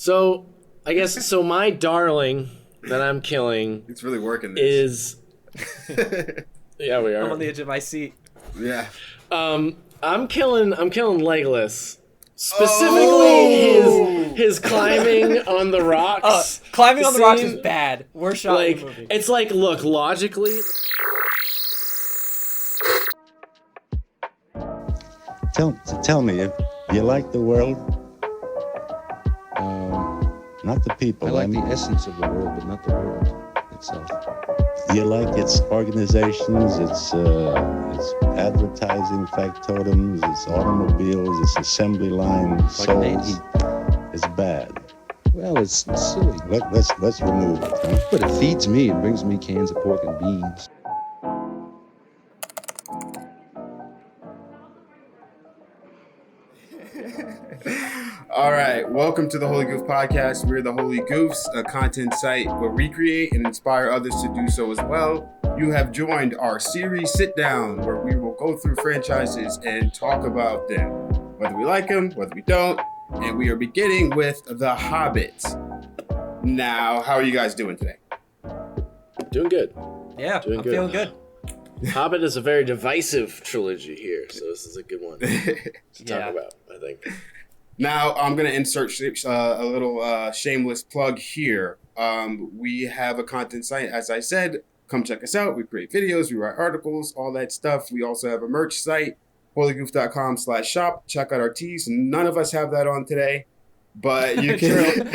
So, I guess, my darling that I'm killing... It's really working this. Yeah, we are. I'm on the edge of my seat. Yeah. I'm killing Legolas. Specifically his climbing on the rocks. Climbing on the rocks is bad. Worst shot in the movie. It's like, look, logically... Tell me, if you like the world, not the people. I like the essence of the world, but not the world itself. You like its organizations, its advertising factotums, its automobiles, its assembly line souls. It's bad. Well, it's silly. Let's remove it. Huh? But it feeds me. It brings me cans of pork and beans. All right, welcome to the Holy Goof Podcast. We're the Holy Goofs, a content site where we create and inspire others to do so as well. You have joined our Series Sitdown, where we will go through franchises and talk about them, whether we like them, whether we don't. And we are beginning with The Hobbit. Now, how are you guys doing today? Doing good. Yeah, I'm feeling good. Hobbit is a very divisive trilogy here, so this is a good one to talk about, I think. Now, I'm going to insert a little shameless plug here. We have a content site, as I said. Come check us out. We create videos, we write articles, all that stuff. We also have a merch site, holygoof.com/shop. Check out our tees. None of us have that on today, but you can.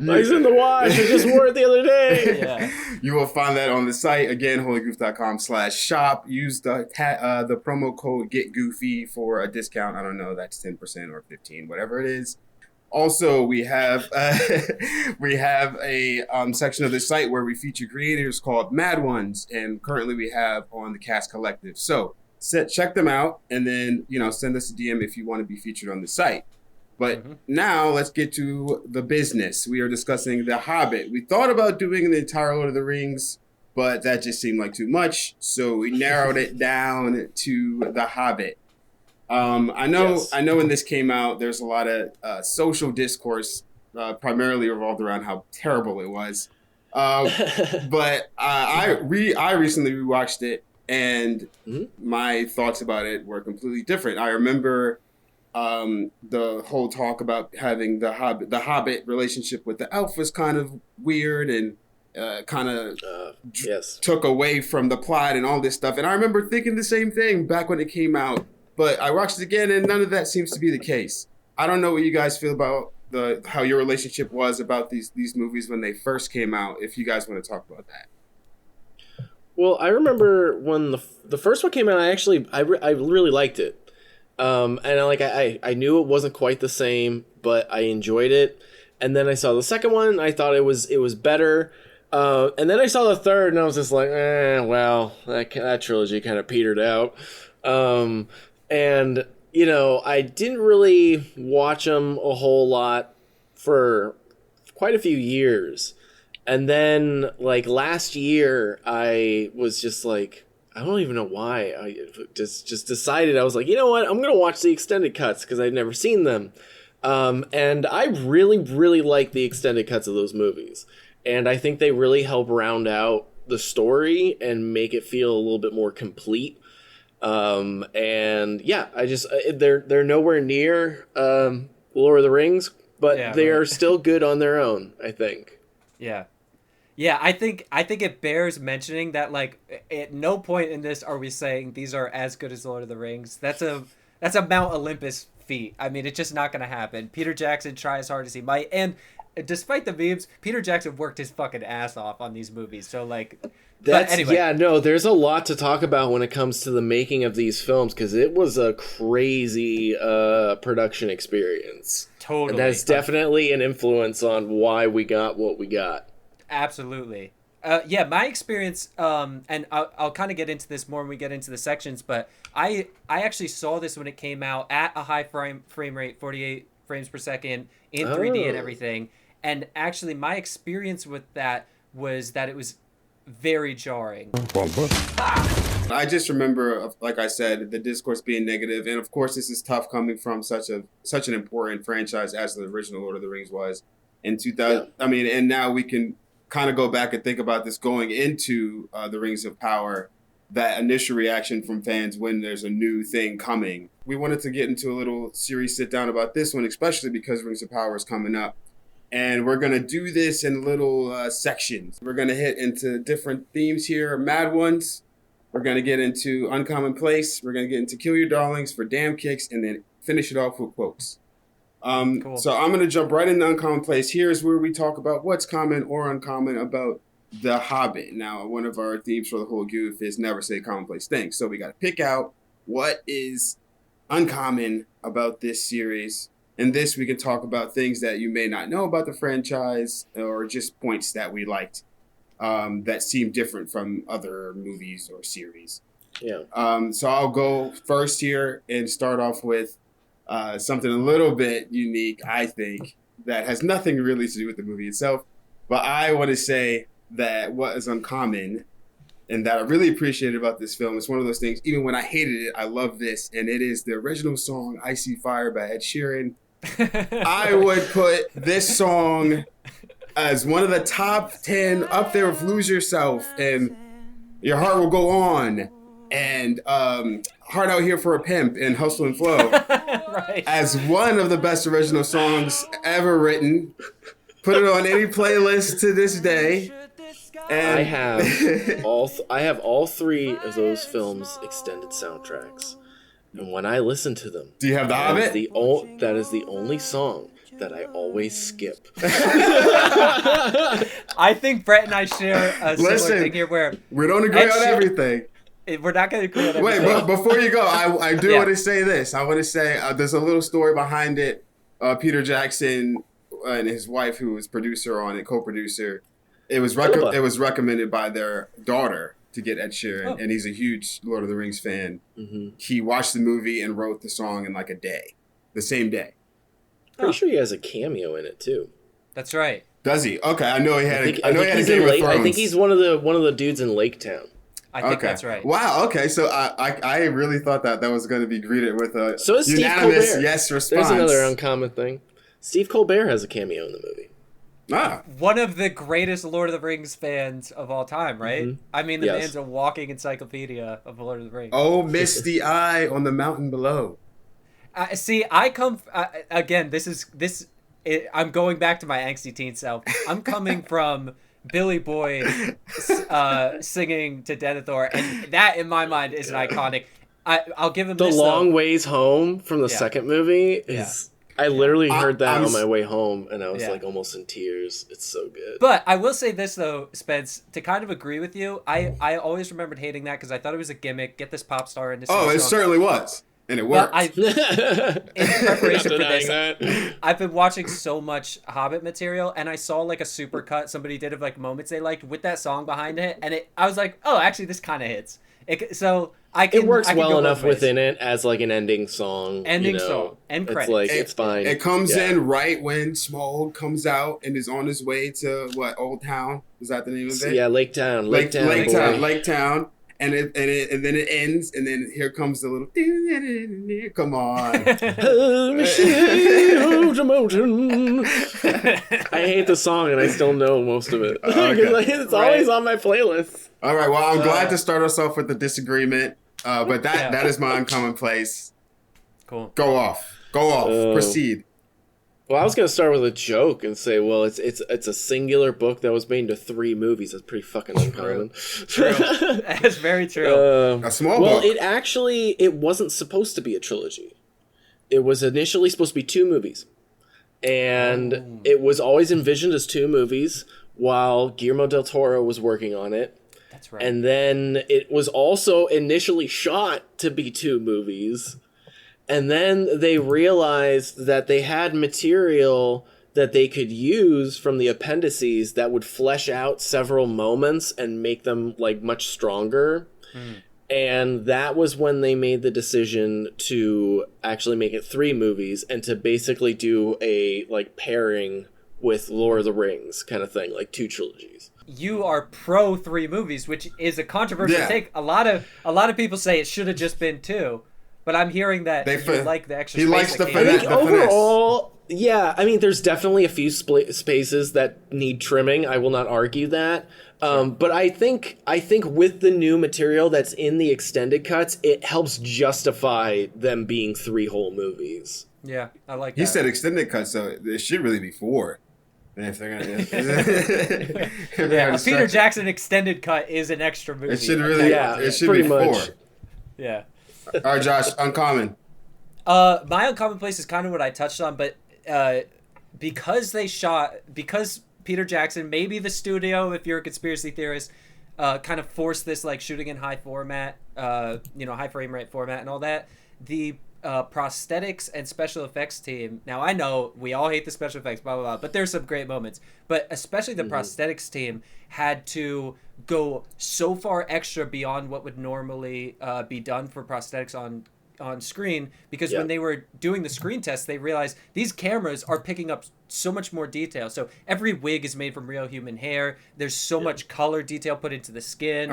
Legs in the wash. I just wore it the other day. Yeah. You will find that on the site. Again, holygoof.com/shop. Use the promo code GetGoofy for a discount. I don't know, that's 10% or 15%, whatever it is. Also, we have a section of the site where we feature creators called Mad Ones, and currently we have on the Cast Collective. So check them out, and then send us a DM if you want to be featured on the site. But now let's get to the business. We are discussing The Hobbit. We thought about doing the entire Lord of the Rings, but that just seemed like too much. So we narrowed it down to The Hobbit. I know when this came out, there's a lot of social discourse, primarily revolved around how terrible it was. But I recently rewatched it, and my thoughts about it were completely different. I remember the whole talk about having the Hobbit relationship with the elf was kind of weird and took away from the plot and all this stuff. And I remember thinking the same thing back when it came out. But I watched it again, and none of that seems to be the case. I don't know what you guys feel about how your relationship was about these movies when they first came out, if you guys want to talk about that. Well, I remember when the first one came out, I really liked it. And I knew it wasn't quite the same, but I enjoyed it. And then I saw the second one, I thought it was better. And then I saw the third, and I was just like, well, that trilogy kind of petered out. And, I didn't really watch them a whole lot for quite a few years. And then, last year, I was just like, I don't even know why. I just decided, I was like, you know what? I'm going to watch the extended cuts because I'd never seen them. And I really, really like the extended cuts of those movies. And I think they really help round out the story and make it feel a little bit more complete. And yeah, they're nowhere near Lord of the Rings, but they are still good on their own, I think. Yeah. Yeah, I think it bears mentioning that at no point in this are we saying these are as good as Lord of the Rings. That's a Mount Olympus feat. I mean, it's just not going to happen. Peter Jackson try as hard as he might, and despite the memes, Peter Jackson worked his fucking ass off on these movies. So but anyway. Yeah, no, there's a lot to talk about when it comes to the making of these films, because it was a crazy production experience. Totally. And that's definitely an influence on why we got what we got. Absolutely. Yeah, my experience, and I'll kind of get into this more when we get into the sections, but I actually saw this when it came out at a high frame rate, 48 frames per second, in 3D and everything. And actually, my experience with that was that it was very jarring. I just remember, like I said, the discourse being negative, and of course, this is tough coming from such an important franchise as the original Lord of the Rings was in 2000. Yeah. I mean, and now we can kind of go back and think about this going into the Rings of Power. That initial reaction from fans when there's a new thing coming. We wanted to get into a little series sit down about this one, especially because Rings of Power is coming up. And we're going to do this in little sections. We're going to hit into different themes here, mad ones. We're going to get into Uncommonplace. We're going to get into Kill Your Darlings for Damn Kicks, and then finish it off with quotes. Cool. So I'm going to jump right into Uncommonplace. Here's where we talk about what's common or uncommon about The Hobbit. Now, one of our themes for the whole Goof is never say commonplace things. So we got to pick out what is uncommon about this series. In this, we can talk about things that you may not know about the franchise or just points that we liked that seem different from other movies or series. Yeah. So I'll go first here and start off with something a little bit unique, I think, that has nothing really to do with the movie itself. But I want to say that what is uncommon and that I really appreciated about this film is one of those things, even when I hated it, I love this, and it is the original song, I See Fire by Ed Sheeran. I would put this song as one of the top 10 up there with Lose Yourself and Your Heart Will Go On and Hard Out Here for a Pimp and Hustle and Flow right. as one of the best original songs ever written. Put it on any playlist to this day. And I have all three of those films' extended soundtracks, and when I listen to them, do you have The Hobbit? That is the only song that I always skip. I think Brett and I share a similar thing here, where we don't agree on everything. We're not going to agree on everything. Wait, but before you go, I do want to say this. I want to say there's a little story behind it. Peter Jackson and his wife, who was producer on it, co-producer. It was recommended by their daughter to get Ed Sheeran, and he's a huge Lord of the Rings fan. Mm-hmm. He watched the movie and wrote the song in like a day, the same day. Pretty sure he has a cameo in it too. That's right. Does he? Okay, I know he had. I think he's one of the dudes in Lake Town. I think that's right. Wow. Okay, so I really thought that was going to be greeted with a unanimous yes response. There's another uncommon thing. Steve Colbert has a cameo in the movie. Ah. One of the greatest Lord of the Rings fans of all time, right? Mm-hmm. I mean, the man's a walking encyclopedia of Lord of the Rings. Oh, misty eye on the mountain below. See, I come again. I'm going back to my angsty teen self. I'm coming from Billy Boyd singing to Denethor, and that in my mind is an iconic. I'll give him the long ways home from the second movie is. I literally heard that on my way home, and I was like almost in tears. It's so good. But I will say this, though, Spence, to kind of agree with you, I always remembered hating that because I thought it was a gimmick, get this pop star into Oh, it certainly was. And it worked. In preparation for this, I've been watching so much Hobbit material, and I saw like a super cut somebody did of like moments they liked with that song behind it, and I was like, oh, actually, this kind of hits. It works well enough within it as like an ending song. Song and credits. It's fine. It comes in right when Smaug comes out and is on his way to Old Town? Is that the name of it? Yeah, Lake Town. Lake Town. And then it ends, and then here comes the little. Come on. I hate the song, and I still know most of it. Okay. It's always on my playlist. All right. Well, I'm glad to start us off with the disagreement, but that is my Uncommonplace. Cool. Go off. Proceed. Well, I was gonna start with a joke and say, well, it's a singular book that was made into 3 movies. That's pretty fucking uncommon. True. That's very true. A small book. Well, it wasn't supposed to be a trilogy. It was initially supposed to be 2 movies, and it was always envisioned as 2 movies while Guillermo del Toro was working on it. That's right. And then it was also initially shot to be 2 movies. And then they realized that they had material that they could use from the appendices that would flesh out several moments and make them like much stronger. And that was when they made the decision to actually make it 3 movies and to basically do a like pairing with Lord of the Rings kind of thing, like 2 trilogies. You are pro 3 movies, which is a controversial take. A lot of people say it should have just been 2, but I'm hearing that you like the extra. He space likes the that came finesse. out. Overall, yeah, I mean, there's definitely a few spaces that need trimming. I will not argue that. But I think with the new material that's in the extended cuts, it helps justify them being 3 whole movies. Yeah, I like that. He said extended cut, so it should really be 4. If they're gonna, a Peter Jackson extended cut is an extra movie. It should really, it should be 4. Yeah. All right, Josh, Uncommon. My Uncommonplace is kind of what I touched on, but because Peter Jackson, maybe the studio, if you're a conspiracy theorist, kind of forced this like shooting in high format, high frame rate format and all that. The prosthetics and special effects team. Now I know we all hate the special effects, blah blah blah, but there's some great moments. But especially the prosthetics team had to go so far extra beyond what would normally be done for prosthetics on screen, because when they were doing the screen tests, they realized these cameras are picking up so much more detail. So every wig is made from real human hair. There's so much color detail put into the skin.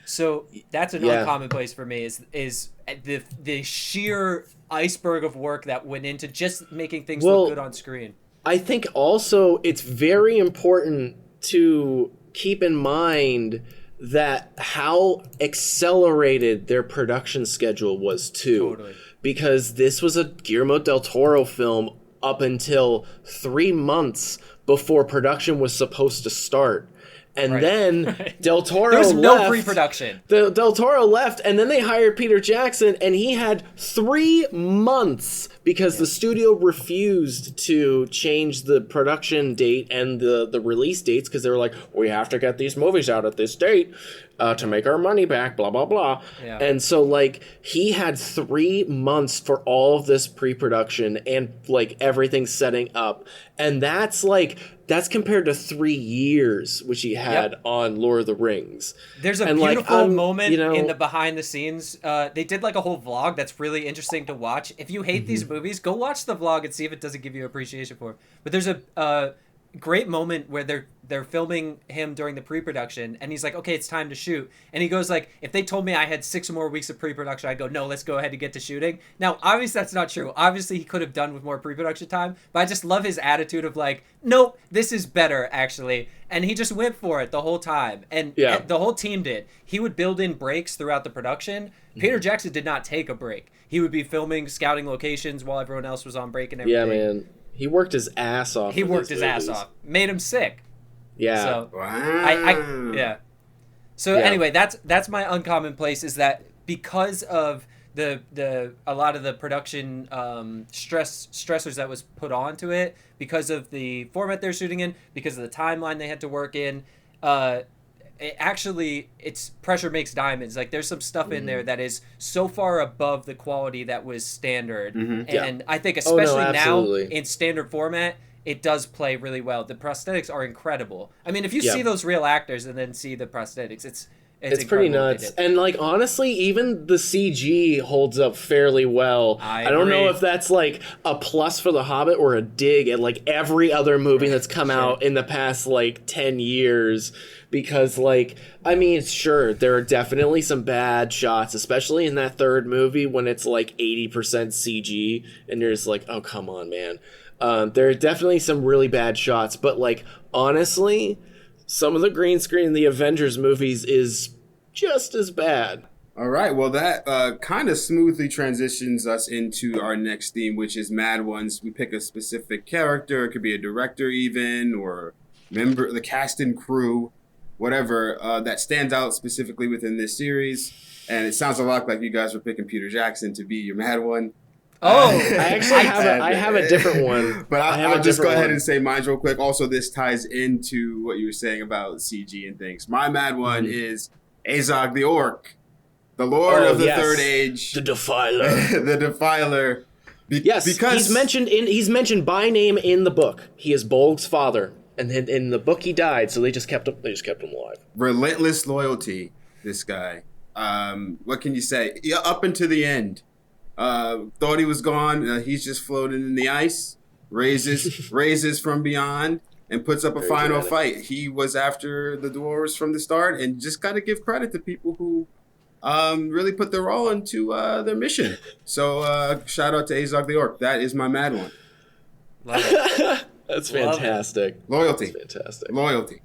So that's an Uncommonplace for me, is the sheer iceberg of work that went into just making things look good on screen. I think also it's very important to keep in mind that how accelerated their production schedule was too. Totally. Because this was a Guillermo del Toro film up until 3 months before production was supposed to start. And then Del Toro there was left. No pre-production. Del Toro left, and then they hired Peter Jackson, and he had 3 months because the studio refused to change the production date and the release dates, because they were like, we have to get these movies out at this date to make our money back, blah, blah, blah. Yeah. And so, like, he had 3 months for all of this pre-production and, like, everything setting up. And that's, like... That's compared to 3 years, which he had on Lord of the Rings. There's a beautiful moment in the behind the scenes. They did like a whole vlog that's really interesting to watch. If you hate these movies, go watch the vlog and see if it doesn't give you appreciation for it. But there's a great moment where they're filming him during the pre-production, and he's like, okay, it's time to shoot. And he goes like, if they told me I had 6 more weeks of pre-production, I'd go, no, let's go ahead and get to shooting. Now, obviously that's not true. Obviously he could have done with more pre-production time, but I just love his attitude of like, nope, this is better actually. And he just went for it the whole time. And the whole team did. He would build in breaks throughout the production. Peter Jackson did not take a break. He would be filming, scouting locations while everyone else was on break and everything. Yeah, man. He worked his ass off. He worked his ass off. Made him sick. Yeah. So, wow. So anyway, that's my Uncommonplace, is that because of a lot of the production stressors that was put onto it, because of the format they're shooting in, because of the timeline they had to work in, it's pressure makes diamonds. Like there's some stuff in there that is so far above the quality that was standard. And I think especially now in standard format, it does play really well. The prosthetics are incredible. I mean, if you see those real actors and then see the prosthetics, it's pretty nuts. And like honestly, even the CG holds up fairly well. I don't know if that's like a plus for The Hobbit or a dig at like every other movie that's come out in the past like 10 years. Because, like, I mean, sure, there are definitely some bad shots, especially in that third movie when it's, like, 80% CG, and you're just like, oh, come on, man. There are definitely some really bad shots, but, like, honestly, some of the green screen in the Avengers movies is just as bad. All right, well, that kind of smoothly transitions us into our next theme, which is Mad Ones. We pick a specific character, it could be a director even, or member of the cast and crew, whatever, that stands out specifically within this series. And it sounds a lot like you guys were picking Peter Jackson to be your Mad One. Oh, I actually have a different one. But I'll just go ahead and say mine real quick. Also, this ties into what you were saying about CG and things. My Mad One is Azog the Orc, the Lord of the Third Age. The Defiler. The Defiler. Because he's mentioned by name in the book. He is Bolg's father. And then in the book he died, so they just kept him alive. Relentless loyalty, this guy. What can you say? Yeah, up until the end. Thought he was gone. He's just floating in the ice. raises from beyond, and puts up a Very final dramatic. fight. He was after the dwarves from the start, and just got to give credit to people who really put their all into their mission. So shout out to Azog the Orc. That is my mad one. Love it. That's Love it. fantastic. Loyalty. That's fantastic. Loyalty.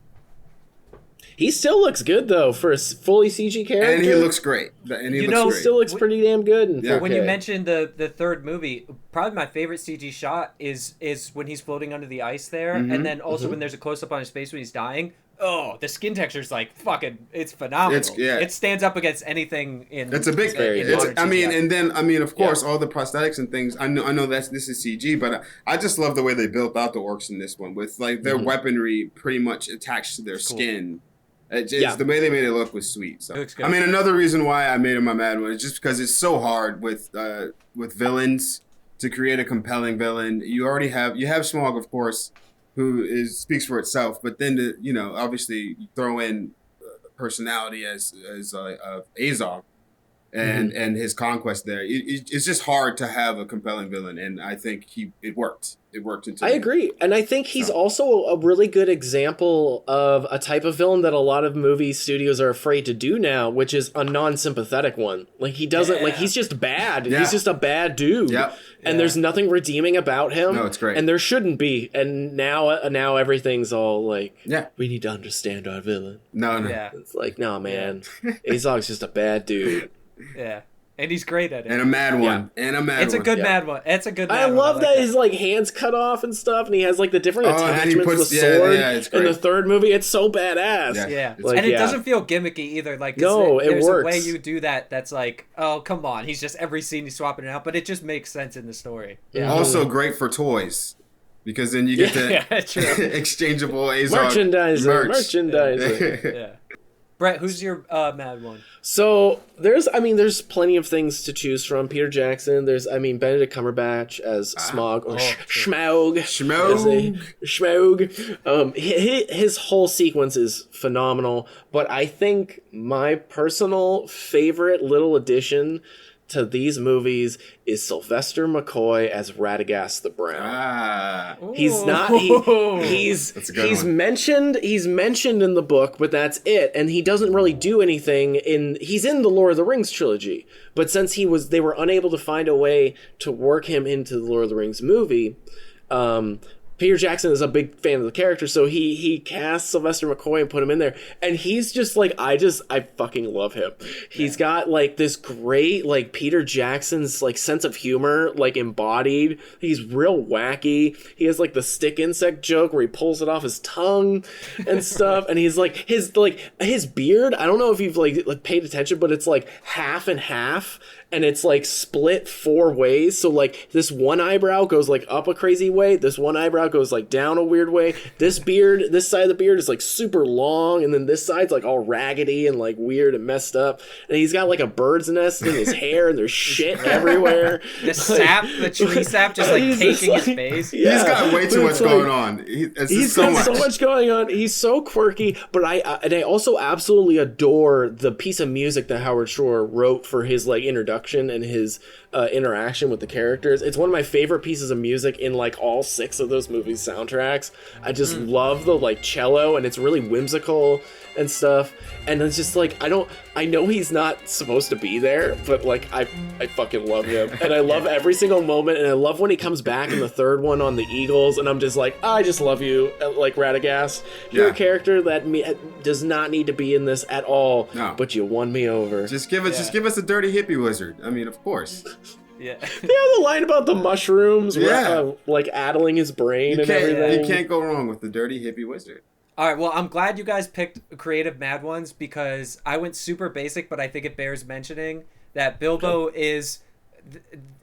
He still looks good though for a fully CG character. And he looks great. And he You looks know, He great. still looks pretty damn good. In Yeah. 4K. When you mentioned the third movie, probably my favorite CG shot is when he's floating under the ice there, and then also when there's a close up on his face when he's dying. Oh, the skin texture's like fucking, it's phenomenal. It stands up against anything in. It's a big. in modern CGI. And then of course all the prosthetics and things. I know this is CG, but I just love the way they built out the orcs in this one with like their weaponry pretty much attached to their skin. The way they made it look was sweet. So It looks good. I mean, another reason why I made him my mad one is just because it's so hard with villains to create a compelling villain. You already have Smaug, of course, who speaks for itself, but then obviously you throw in personality as Azog and his conquest there. It's just hard to have a compelling villain, and I think it worked. It worked. I agree, and I think he's also a really good example of a type of villain that a lot of movie studios are afraid to do now, which is a non-sympathetic one. Like he doesn't like he's just bad. Yeah. He's just a bad dude. Yep. And there's nothing redeeming about him. No, it's great. And there shouldn't be. And now everything's all like, Yeah. we need to understand our villain. No. Yeah, It's like, no, man, Azog's just a bad dude. yeah, and he's great at it. And a mad one. And a mad one. It's a good Yeah. mad one. It's a good. I Mad love one. I that like his like hands cut off and stuff, and he has like the different Oh, and then he attachments puts- with the sword it's in great. the third movie. It's so badass. Yeah. Yeah, It's like, and it yeah. doesn't feel gimmicky either. Like, 'cause No, it there's works. a way you do that. That's like, oh, come on. He's just every scene he's swapping it out, but it just makes sense in the story. Yeah, Also great for toys, because then you get yeah, the true. exchangeable Azog Merchandising. Yeah. Brett, who's your mad one? So there's plenty of things to choose from. Peter Jackson. There's Benedict Cumberbatch as Smaug or Schmaug. Schmaug. His whole sequence is phenomenal. But I think my personal favorite little addition to these movies is Sylvester McCoy as Radagast the Brown. He's not. That's a good one. He's mentioned in the book, but that's it. And he doesn't really do anything he's in the Lord of the Rings trilogy. But since they were unable to find a way to work him into the Lord of the Rings movie, Peter Jackson is a big fan of the character, so he cast Sylvester McCoy and put him in there, and he's just like I fucking love him. He's got like this great like Peter Jackson's like sense of humor like embodied. He's real wacky. He has like the stick insect joke where he pulls it off his tongue and stuff, and he's like his beard. I don't know if you've like paid attention, but it's like half and half. And it's like split 4 ways. So like this one eyebrow goes like up a crazy way. This one eyebrow goes like down a weird way. This side of the beard is like super long. And then this side's like all raggedy and like weird and messed up. And he's got like a bird's nest in his hair and there's shit everywhere. The tree sap just like taking his face. Yeah. He's got way too much going on. He's got so much going on. He's so quirky, but I also absolutely adore the piece of music that Howard Shore wrote for his like introduction and his interaction with the characters. It's one of my favorite pieces of music in like all 6 of those movies' soundtracks. I just love the like cello, and it's really whimsical and stuff. And it's just like I know he's not supposed to be there, but like I fucking love him, and I love every single moment, and I love when he comes back in the third one on the Eagles, and I'm just like, I just love you, like Radagast. You're a character that does not need to be in this at all, but you won me over. Just give us a dirty hippie wizard. I mean, of course. Yeah. They have the line about the mushrooms, like addling his brain and everything. You can't go wrong with the dirty hippie wizard. All right, well, I'm glad you guys picked creative mad ones because I went super basic, but I think it bears mentioning that Bilbo is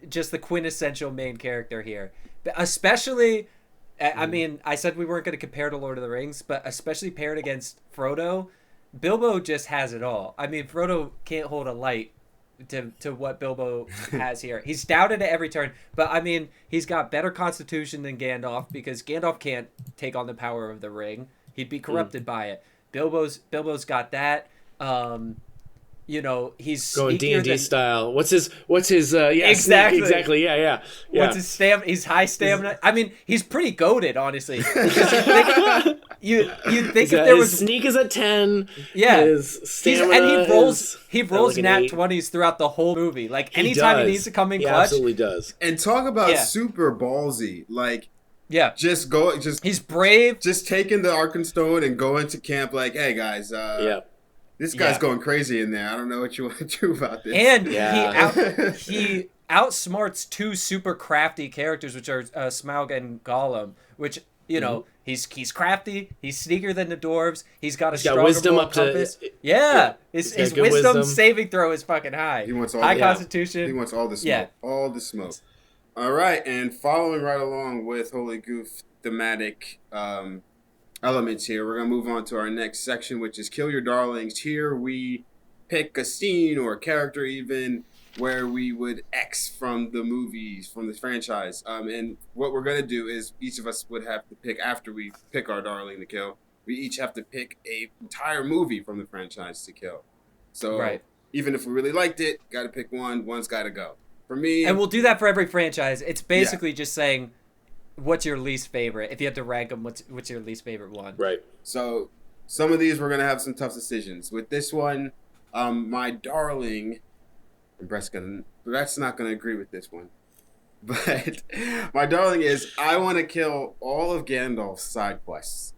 just the quintessential main character here. Especially, I mean, I said we weren't going to compare to Lord of the Rings, but especially paired against Frodo, Bilbo just has it all. I mean, Frodo can't hold a light to what Bilbo has here. He's doubted at every turn, but I mean, he's got better constitution than Gandalf because Gandalf can't take on the power of the ring. He'd be corrupted by it. Bilbo's got that. you know, he's Going sneakier D&D than, style. What's his yeah, Exactly. exactly. Yeah. What's his stamina? He's high stamina. I mean, he's pretty goated, honestly. Because you'd think if there his was sneak is a 10. Yeah. His stamina And he rolls like an nat 8. 20s throughout the whole movie. Like He anytime he does. needs to come in He clutch. absolutely does. And talk about Yeah. super ballsy. Like, Yeah. just He's brave. just taking the Arkenstone and going to camp like, hey guys, this guy's Yeah. going crazy in there. I don't know what you want to do about this. And Yeah. he outsmarts two super crafty characters, which are Smaug and Gollum, which, you know, he's crafty, he's sneakier than the dwarves, he's got stronger wisdom moral up to- compass. yeah. His He's got good wisdom wisdom. saving throw is fucking high. He wants all high the- constitution. He wants all the smoke. Yeah. All the smoke. All right, and following right along with Holy Goof thematic elements here, we're going to move on to our next section, which is Kill Your Darlings. Here we pick a scene or a character even where we would X from the movies, from the franchise. And what we're going to do is each of us would have to pick, after we pick our darling to kill, we each have to pick a entire movie from the franchise to kill. So Right. even if we really liked it, got to pick one. One's got to go. For me, And we'll do that for every franchise. It's basically just saying, what's your least favorite? If you have to rank them, what's your least favorite one? Right. so some of these we're gonna have some tough decisions. With this one, my darling, and Brett's not gonna agree with this one, but my darling is I want to kill all of Gandalf's side quests.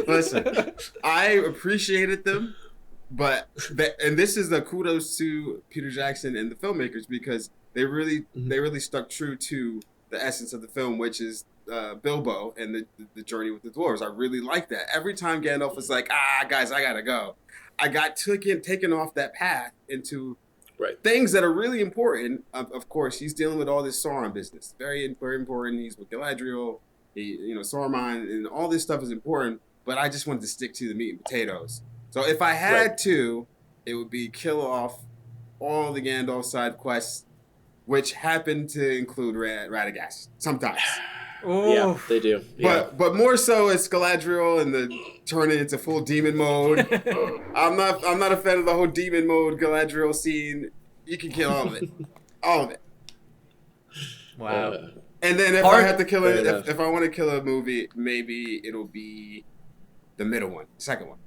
Listen, I appreciated them. But and this is the kudos to Peter Jackson and the filmmakers, because they really stuck true to the essence of the film, which is Bilbo and the journey with the dwarves. I really like that. Every time Gandalf was like, guys, I gotta go, I got taken off that path into things that are really important. Of course, he's dealing with all this Sauron business, very very important. He's with Galadriel, Saruman, and all this stuff is important. But I just wanted to stick to the meat and potatoes. So if I had to, it would be kill off all the Gandalf side quests, which happen to include Radagast sometimes. Ooh. Yeah, they do. Yeah. But more so it's Galadriel and the turning into full demon mode. I'm not a fan of the whole demon mode Galadriel scene. You can kill all of it, all of it. Wow. And then if Hard- I had to kill Fair it, enough. if I want to kill a movie, maybe it'll be the middle one, the second one.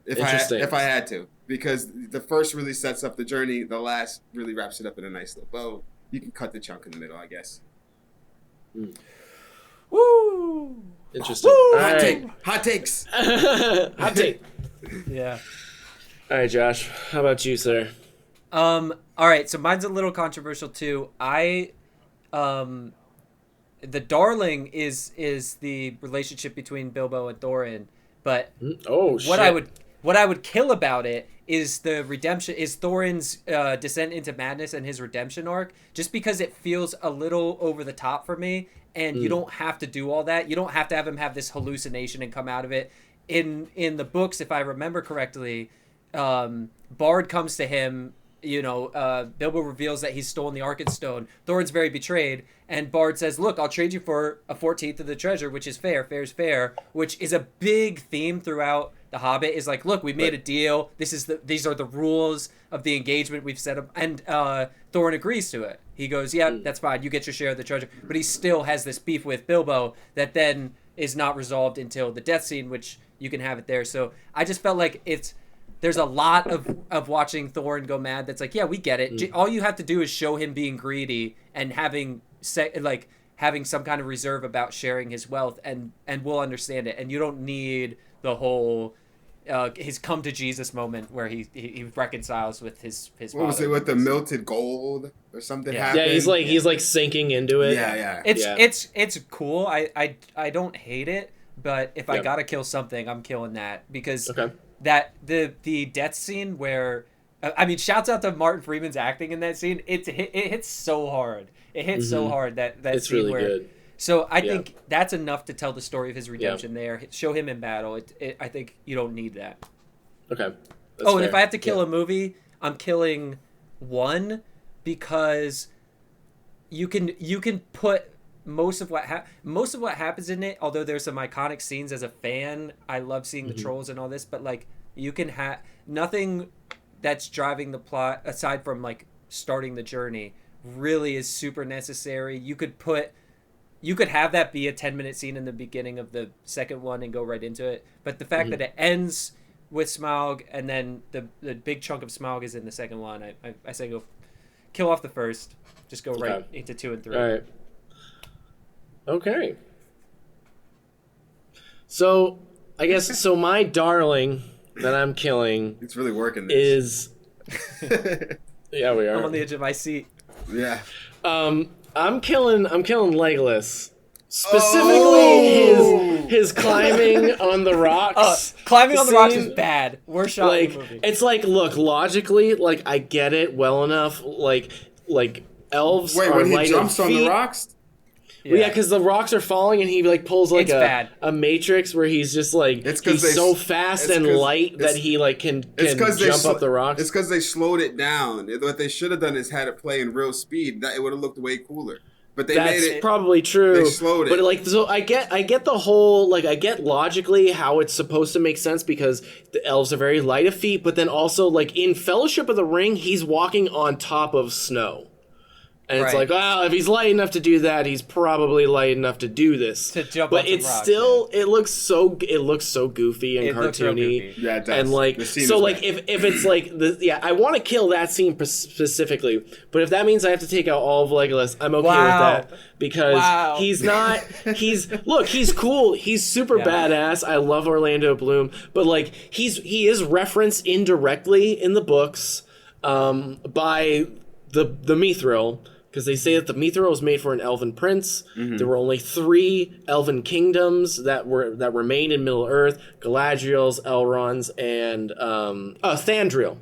Interesting. If I had to, because the first really sets up the journey, the last really wraps it up in a nice little bow. You can cut the chunk in the middle, I guess. Woo! Interesting. Woo! All right. Hot takes. Hot take. Yeah. All right, Josh. How about you, sir? All right, so mine's a little controversial too. The darling is the relationship between Bilbo and Thorin, but Oh, shit. what I would kill about it is the redemption, is Thorin's descent into madness and his redemption arc, just because it feels a little over the top for me, and you don't have to do all that. You don't have to have him have this hallucination and come out of it. In the books, if I remember correctly, Bard comes to him, Bilbo reveals that he's stolen the Arkenstone. Thorin's very betrayed, and Bard says, look, I'll trade you for a 14th of the treasure, which is fair. Fair's fair, which is a big theme throughout The Hobbit, is like, look, we made a deal. These are the rules of the engagement we've set up. And Thorin agrees to it. He goes, yeah, that's fine. You get your share of the treasure. But he still has this beef with Bilbo that then is not resolved until the death scene, which you can have it there. So I just felt like there's a lot of watching Thorin go mad that's like, yeah, we get it. All you have to do is show him being greedy and having some kind of reserve about sharing his wealth, and we'll understand it. And you don't need the whole his come to Jesus moment where he reconciles with his What was father. it with the melted gold or something Yeah. happened? Yeah, he's like sinking into it. Yeah. It's cool. I don't hate it, but if I Yep. gotta kill something, I'm killing that, because Okay. that the death scene where shouts out to Martin Freeman's acting in that scene. It hits so hard. It hits so hard that It's scene really where. good. So I think that's enough to tell the story of his redemption there. Show him in battle. I think you don't need that. Okay. That's and fair. if I have to kill Yeah. a movie, I'm killing one, because you can put most of what happens in it, although there's some iconic scenes as a fan, I love seeing the trolls and all this, but like you can have nothing that's driving the plot aside from like starting the journey really is super necessary. You could have that be a 10-minute scene in the beginning of the second one and go right into it, but the fact that it ends with Smaug and then the big chunk of Smaug is in the second one, I say go kill off the first, just go right into 2 and 3. All right. Okay. So I guess my darling that I'm killing It's really working this. is yeah, we are. I'm on the edge of my seat. Yeah. I'm killing Legolas. Specifically his climbing on the rocks. Climbing on the rocks is scene. bad. Worst shot in Like the movie. it's like, look, logically, like I get it well enough. Like elves Wait, are when he light jumps of on the feet. rocks? Well, yeah, because the rocks are falling and he like pulls like a matrix where he's just like he's so fast and light that he like can jump up the rocks. It's because they slowed it down. What they should have done is had it play in real speed. That it would have looked way cooler. But they That's made it. probably true. They slowed it. But like, so I get the whole, like, I get logically how it's supposed to make sense because the elves are very light of feet, but then also like in Fellowship of the Ring, he's walking on top of snow. And it's like, well, if he's light enough to do that, he's probably light enough to do this. To jump but off the it's rock, still, it looks so goofy and It looks real cartoony. goofy. Yeah, it does. And like, The scene so is like, bad. if it's like, I want to kill that scene specifically, but if that means I have to take out all of Legolas, I'm okay with that because he's cool, he's super badass. I love Orlando Bloom, but like, he is referenced indirectly in the books by the Mithril. Because they say that the Mithril was made for an elven prince. There were only 3 elven kingdoms that remained in Middle Earth: Galadriel's, Elrond's, and Thandril.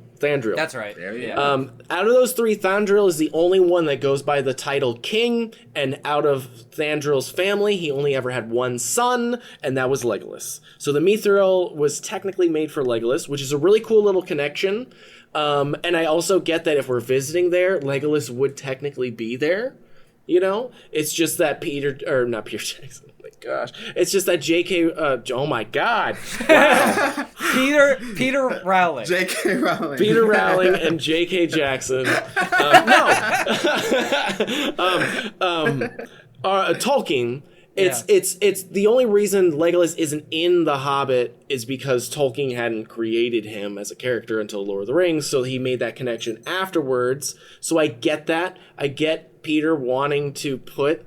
That's right. There you Yeah. go. Out of those 3, Thandril is the only one that goes by the title king. And out of Thandril's family, he only ever had one son, and that was Legolas. So the Mithril was technically made for Legolas, which is a really cool little connection. And I also get that if we're visiting there, Legolas would technically be there. You know, it's just that not Peter Jackson. Oh my gosh, it's just that J.K. Oh my God, wow. Peter Rowling. J.K. Rowling. Peter Rowling and J.K. Jackson. Tolkien. It's the only reason Legolas isn't in The Hobbit is because Tolkien hadn't created him as a character until Lord of the Rings, so he made that connection afterwards. So I get that. I get Peter wanting to put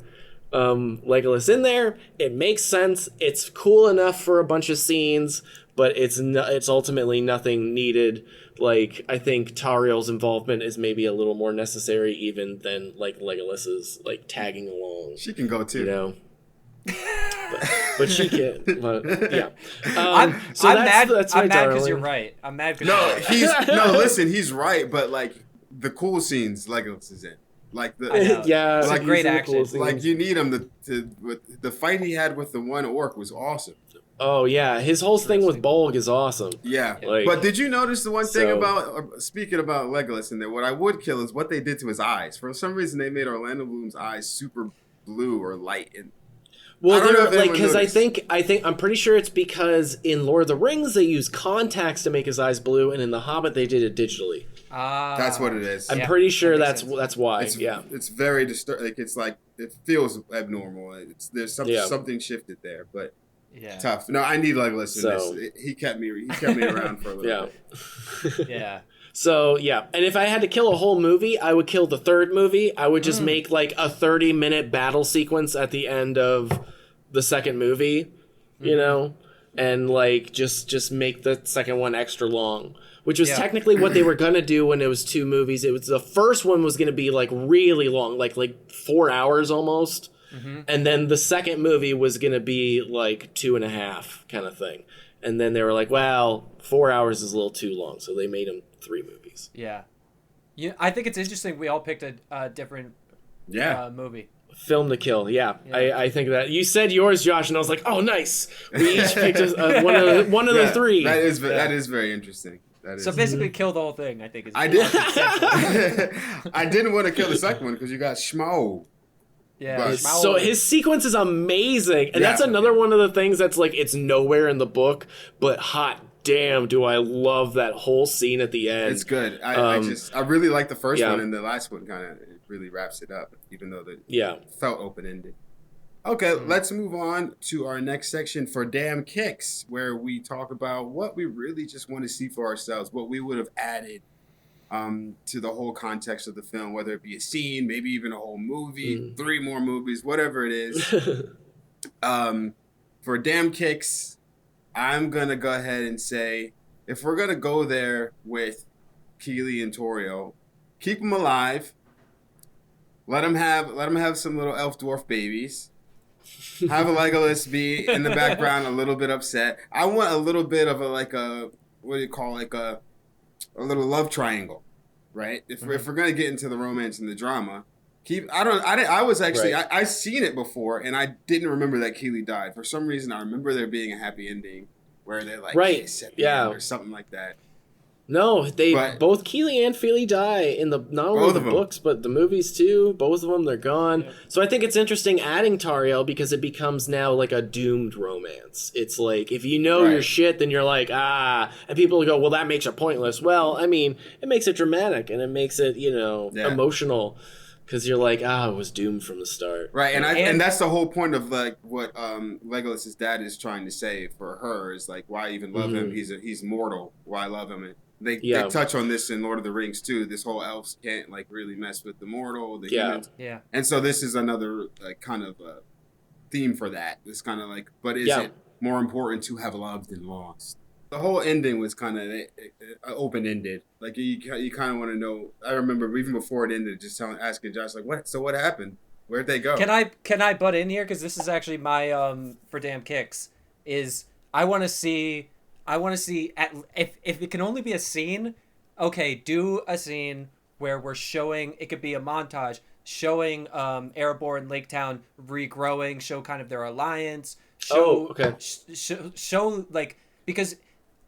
Legolas in there. It makes sense. It's cool enough for a bunch of scenes, but it's ultimately nothing needed. Like, I think Tariel's involvement is maybe a little more necessary even than like Legolas's like tagging along. She can go too. You know. but she can. But, yeah. I'm mad. That's I'm mad darling. because you're right. I'm mad because Listen, he's right, but like the cool scenes Legolas is in. Like the yeah, It's a like great these are the action. cool scenes. like you need him with the fight he had with the one orc was awesome. Oh yeah, his whole thing with Bolg is awesome. Yeah, Like, but did you notice the one thing so- about speaking about Legolas in there? What I would kill is what they did to his eyes. For some reason, they made Orlando Bloom's eyes super blue or light. And Well, I don't know they're if like anyone because noticed. I'm pretty sure it's because in Lord of the Rings they use contacts to make his eyes blue, and in The Hobbit they did it digitally. That's what it is. I'm pretty sure that makes that's why. It's, yeah. it's very like it feels abnormal. There's something shifted there, but tough. No, I need Legolas in So- this. He kept me around for a little Yeah. bit. Yeah. So yeah, and if I had to kill a whole movie, I would kill the third movie. I would just make like a 30-minute battle sequence at the end of the second movie, you know, and like just make the second one extra long, which was technically what they were gonna do when it was 2 movies. It was the first one was gonna be like really long, like 4 hours almost, and then the second movie was gonna be like 2.5 kind of thing. And then they were like, well, 4 hours is a little too long, so they made them 3 movies. Yeah. I think it's interesting we all picked a different movie. Film to kill, yeah. I think that you said yours, Josh, and I was like, oh, nice. We each picked one of the 3. That is very interesting. That is. So basically kill the whole thing, I think. I didn't want to kill the second one because you got Schmo. Yeah. But- So his sequence is amazing, and Yeah. that's another one of the things that's like it's nowhere in the book, but hot damn, do I love that whole scene at the end. It's good. I really like the first yeah. one, and the last one kind of really wraps it up, even though Yeah. felt open ended. Okay, let's move on to our next section for Damn Kicks, where we talk about what we really just want to see for ourselves, what we would have added to the whole context of the film, whether it be a scene, maybe even a whole movie, 3 more movies, whatever it is. For Damn Kicks, I'm going to go ahead and say, if we're going to go there with Keely and Torio, keep them alive. Let them have some little elf dwarf babies. Have a Legolas be in the background a little bit upset. I want a little bit of a what do you call, like a little love triangle, right? If we're gonna get into the romance and the drama, I seen it before and I didn't remember that Keely died. For some reason, I remember there being a happy ending where they're like kiss at the end or something like that. No, both Keely and Feely die in not only the books but the movies too. Both of them, they're gone. Yeah. So I think it's interesting adding Tariel because it becomes now like a doomed romance. It's like if you know your shit, then you're like and people go, well, that makes it pointless. Well, I mean, it makes it dramatic and it makes it emotional because you're like it was doomed from the start. Right, and that's the whole point of like what Legolas's dad is trying to say for her is like why even love him? He's mortal. Why love him? And they touch on this in Lord of the Rings too. This whole elves can't like really mess with the mortal, the humans. Yeah. And so this is another like kind of theme for that. It's kind of like, but is it more important to have loved than lost? The whole ending was kind of open ended. Like you kind of want to know. I remember even before it ended, just asking Josh like, "What? So what happened? Where'd they go?" Can I butt in here because this is actually my for Damn Kicks is I want to see if it can only be a scene, okay, do a scene where we're showing, it could be a montage, showing Erebor and Lake Town regrowing, show kind of their alliance, show like, because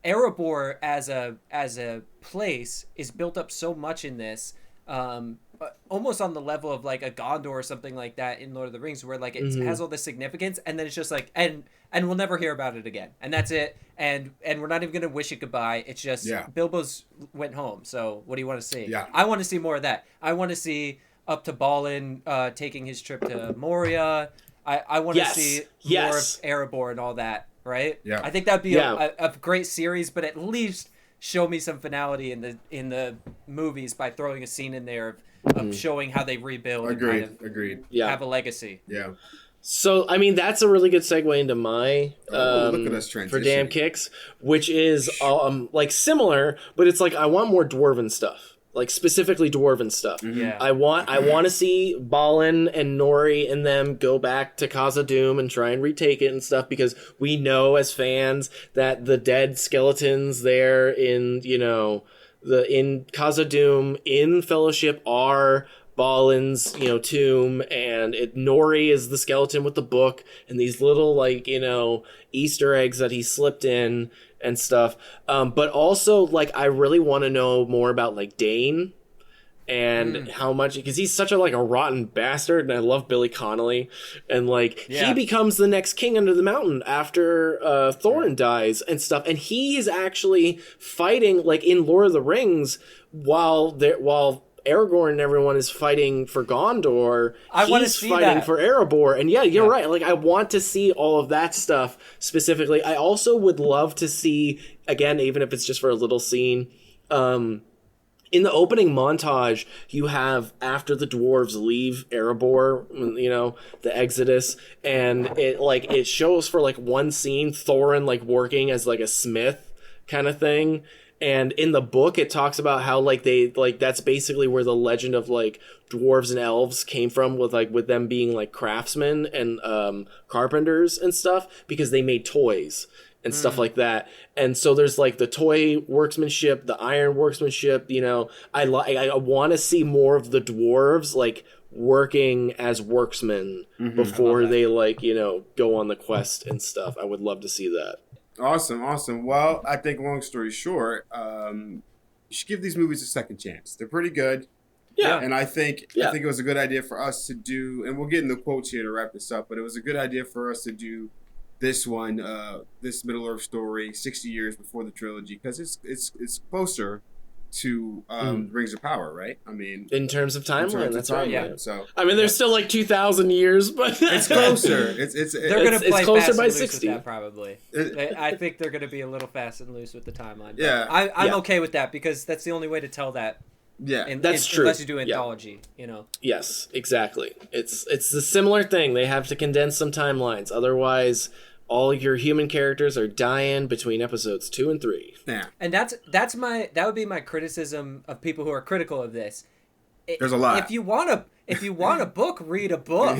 Erebor as a place is built up so much in this, almost on the level of like a Gondor or something like that in Lord of the Rings, where like it has all this significance, and then it's just like and we'll never hear about it again, and that's it, and we're not even gonna wish it goodbye. It's just Bilbo's went home. So what do you want to see? I want to see more of that. I want to see up to Balin taking his trip to Moria. I want to see more of Erebor and all that. Right? Yeah. I think that'd be a great series, but at least show me some finality in the movies by throwing a scene in there of showing how they rebuild and kind of have a legacy. Yeah. So, I mean, that's a really good segue into my look at us transitioning. For Damn Kicks, which is like similar, but it's like I want more dwarven stuff. Like specifically dwarven stuff. Yeah. I want to see Balin and Nori and them go back to Khazad-dûm and try and retake it and stuff because we know as fans that the dead skeletons there in in Khazad-dûm in Fellowship are Balin's tomb, and Nori is the skeleton with the book and these little like Easter eggs that he slipped in and stuff, but also like I really want to know more about like Dane and how much, because he's such a rotten bastard, and I love Billy Connolly, and he becomes the next king under the mountain after Thorin dies and stuff, and he's actually fighting like in Lord of the Rings while Aragorn and everyone is fighting for Gondor. He's fighting for Erebor. And you're right. Like, I want to see all of that stuff specifically. I also would love to see, again, even if it's just for a little scene, in the opening montage, you have after the dwarves leave Erebor, the Exodus, and it shows for one scene Thorin working as a smith kind of thing. And in the book, it talks about how that's basically where the legend of dwarves and elves came from, with them being craftsmen and carpenters and stuff, because they made toys and stuff like that. And so there's the toy workmanship, the iron workmanship. I want to see more of the dwarves working as worksmen before they go on the quest and stuff. I would love to see that. Awesome. Well, I think long story short, you should give these movies a second chance. They're pretty good. Yeah. And I think Yeah. it was a good idea for us to do, and we'll get in the quotes here to wrap this up, but it was a good idea for us to do this one, this Middle Earth story 60 years before the trilogy, because it's closer to Rings of Power, right? I mean, In terms of timeline, that's right. Yeah. So I mean, there's still like 2,000 years, but it's closer. They're going to it's play closer fast by and loose 60. with that, probably. I think they're going to be a little fast and loose with the timeline. But Yeah. I'm Yeah. okay with that because that's the only way to tell that. yeah. That's true. Unless you do Yeah. anthology, you know. Yes, exactly. It's a similar thing. They have to condense some timelines. Otherwise, all your human characters are dying between episodes 2 and 3. Yeah. And that would be my criticism of people who are critical of this. There's a lot. If you want a book, read a book.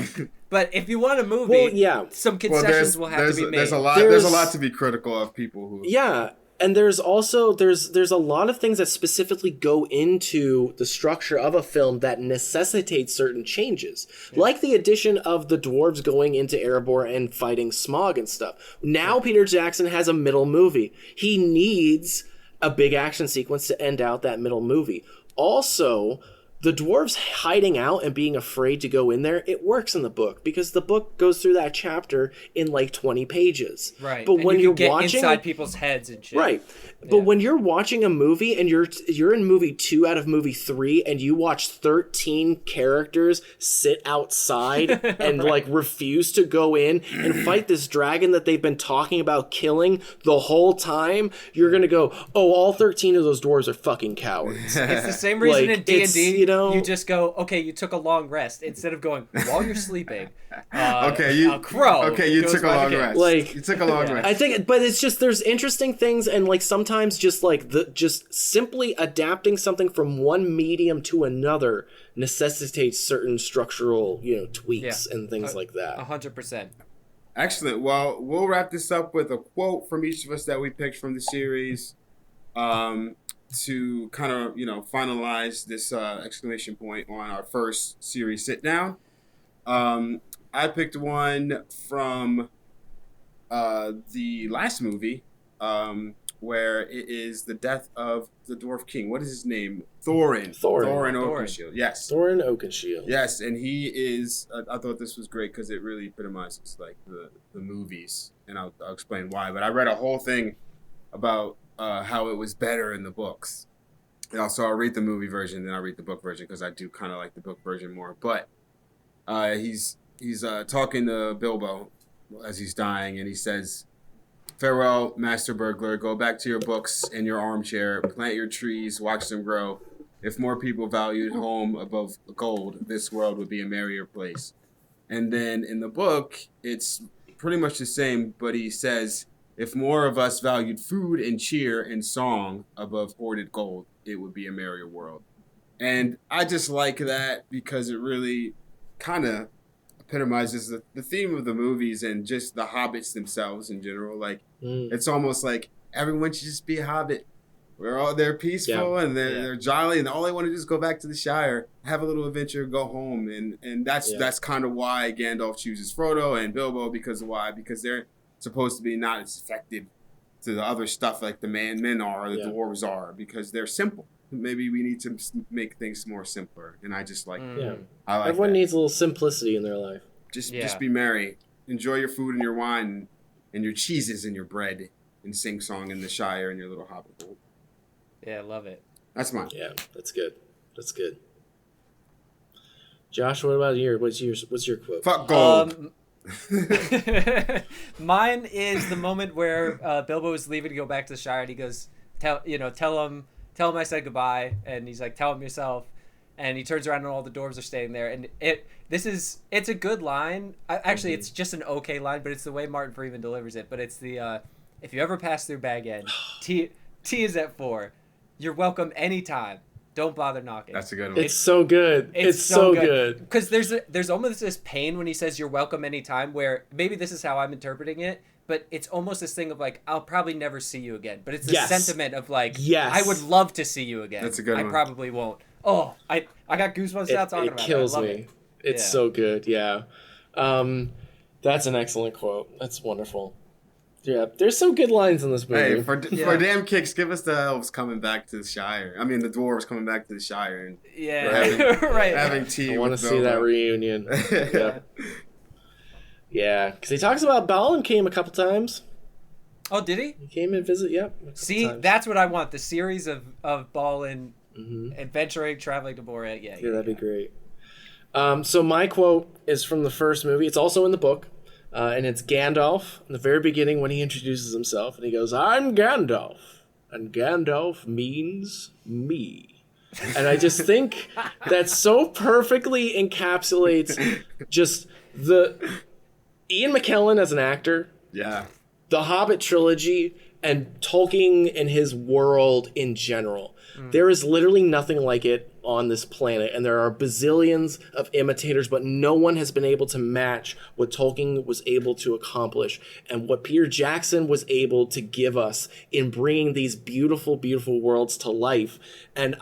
But if you want a movie, Well, yeah. some concessions will have to be made. There's a lot. There's- There's a lot to be critical of people who. Yeah, and there's also there's a lot of things that specifically go into the structure of a film that necessitate certain changes, like the addition of the dwarves going into Erebor and fighting Smaug and stuff. Now Peter Jackson has a middle movie. He needs a big action sequence to end out that middle movie. Also, the dwarves hiding out and being afraid to go in there, it works in the book because the book goes through that chapter in like 20 pages. Right. But And when you you're can get watching inside people's heads and shit. Right. But when you're watching a movie and you're in movie 2 out of movie 3 and you watch 13 characters sit outside and like refuse to go in and fight this dragon that they've been talking about killing the whole time, you're going to go, "Oh, all 13 of those dwarves are fucking cowards." It's the same reason Like, in D&D, you just go, okay, you took a long rest, instead of going, while you're sleeping, a crow Okay, you goes took a by long the gate. rest. Like- you took a long rest. I think, but it's just there's interesting things, and like sometimes just like just simply adapting something from one medium to another necessitates certain structural tweaks and things like that. 100%. Excellent. Well, we'll wrap this up with a quote from each of us that we picked from the series, to kind of finalize this exclamation point on our first series sit down. I picked one from the last movie, where it is the death of the Dwarf King. What is his name? Thorin Oakenshield. Yes. Thorin Oakenshield. Yes, and he is. I thought this was great because it really epitomizes like the movies, and I'll explain why. But I read a whole thing about how it was better in the books. And also, I'll read the movie version, then I'll read the book version because I do kind of like the book version more. But he's talking to Bilbo as he's dying, and he says, "Farewell, Master Burglar. Go back to your books and your armchair. Plant your trees. Watch them grow. If more people valued home above gold, this world would be a merrier place." And then in the book, it's pretty much the same, but he says, "If more of us valued food and cheer and song above hoarded gold, it would be a merrier world." And I just like that because it really kind of epitomizes the theme of the movies and just the hobbits themselves in general. Like, it's almost like everyone should just be a hobbit. They're peaceful and they're jolly, and all they want to do is go back to the Shire, have a little adventure, go home, and that's kind of why Gandalf chooses Frodo and Bilbo because they're supposed to be not as affected to the other stuff like the men are or the dwarves are, because they're simple. Maybe we need to make things more simpler, and I just like I like Everyone that. needs a little simplicity in their life. Just be merry, enjoy your food and your wine and your cheeses and your bread, and sing song in the Shire in your little hobbit hole. Yeah, I love it. That's mine. Yeah, that's good. That's good. Josh, what about what's your quote? Fuck gold. Mine is the moment where Bilbo is leaving to go back to the Shire, and he goes, tell him I said goodbye, and he's like, tell him yourself, and he turns around and all the dwarves are staying there, and it's a good line. Actually, it's just an okay line, but it's the way Martin Freeman delivers it. But it's the if you ever pass through Bag End, tea is at 4. You're welcome anytime. Don't bother knocking. That's a good one. It's so good. It's so good. Because there's almost this pain when he says you're welcome anytime, where maybe this is how I'm interpreting it, but it's almost this thing of like, I'll probably never see you again. But it's the sentiment of like, I would love to see you again. That's a good one. I probably won't. Oh, I got goosebumps now talking about it. It kills I love me. it. It's so good. Yeah. That's an excellent quote. That's wonderful. Yeah, there's some good lines in this movie. Hey, for damn kicks, give us the elves coming back to the Shire. I mean, the dwarves coming back to the Shire and having tea. I want to see that reunion. Yeah. Yeah, because he talks about Balin came a couple times. Oh, did he? He came and visit. Yep. See, times. that's what I want. The series of Balin adventuring, traveling to Moria. Yeah, that'd be great. So my quote is from the first movie. It's also in the book, and it's Gandalf in the very beginning when he introduces himself, and he goes, "I'm Gandalf, and Gandalf means me." And I just think that so perfectly encapsulates just the Ian McKellen as an actor. Yeah. The Hobbit trilogy and Tolkien and his world in general. There is literally nothing like it on this planet, and there are bazillions of imitators, but no one has been able to match what Tolkien was able to accomplish and what Peter Jackson was able to give us in bringing these beautiful, beautiful worlds to life. And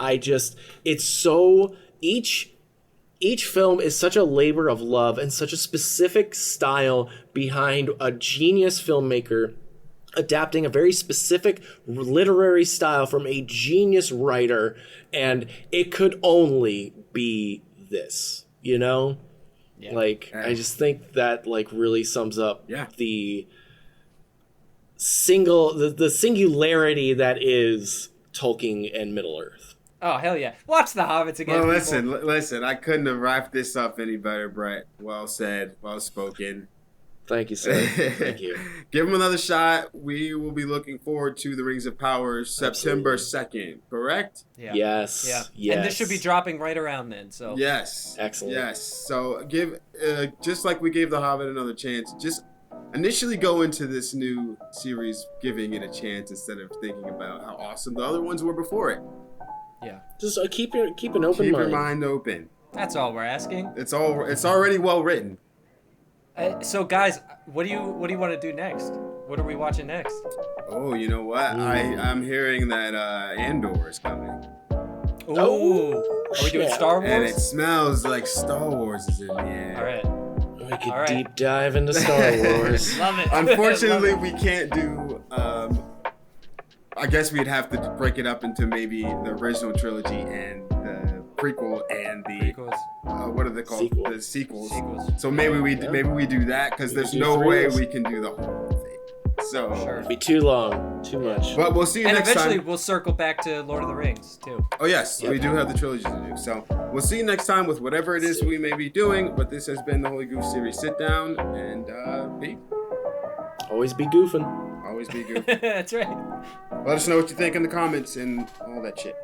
it's so, each film is such a labor of love and such a specific style behind a genius filmmaker adapting a very specific literary style from a genius writer, and it could only be this, you know? Yeah. Like, I just think that, like, really sums up the singularity that is Tolkien and Middle-earth. Oh, hell yeah. Watch The Hobbits again. Well, listen. I couldn't have wrapped this up any better, Brett. Well said. Well spoken. Thank you, sir. Thank you. Give him another shot. We will be looking forward to The Rings of Power September 2nd, correct? Yeah. Yes. Yeah. Yes. And this should be dropping right around then, so. Yes. Excellent. Yes. So give, just like we gave The Hobbit another chance, just initially go into this new series giving it a chance instead of thinking about how awesome the other ones were before it. Yeah. Just keep an open mind. Keep your mind open. That's all we're asking. It's already well written. So guys, what do you want to do next? What are we watching next? Oh, you know what? I'm hearing that Andor is coming. Ooh. Are we doing Star Wars? And it smells like Star Wars is in the air. All right. We could deep dive into Star Wars. Love it. Unfortunately, we can't do. I guess we'd have to break it up into maybe the original trilogy and the prequel and the prequels. What are they called? Sequel. The sequels. So maybe we do that because there's no way we can do the whole thing. So it'd be too long, too much. But we'll see you next time. And eventually we'll circle back to Lord of the Rings too. Oh yes, we do have the trilogy to do. So we'll see you next time with whatever it is we may be doing. But this has been the Holy Goof Series Sit Down, and Pete. Always be goofing. Always be goofing. That's right. Let us know what you think in the comments and all that shit.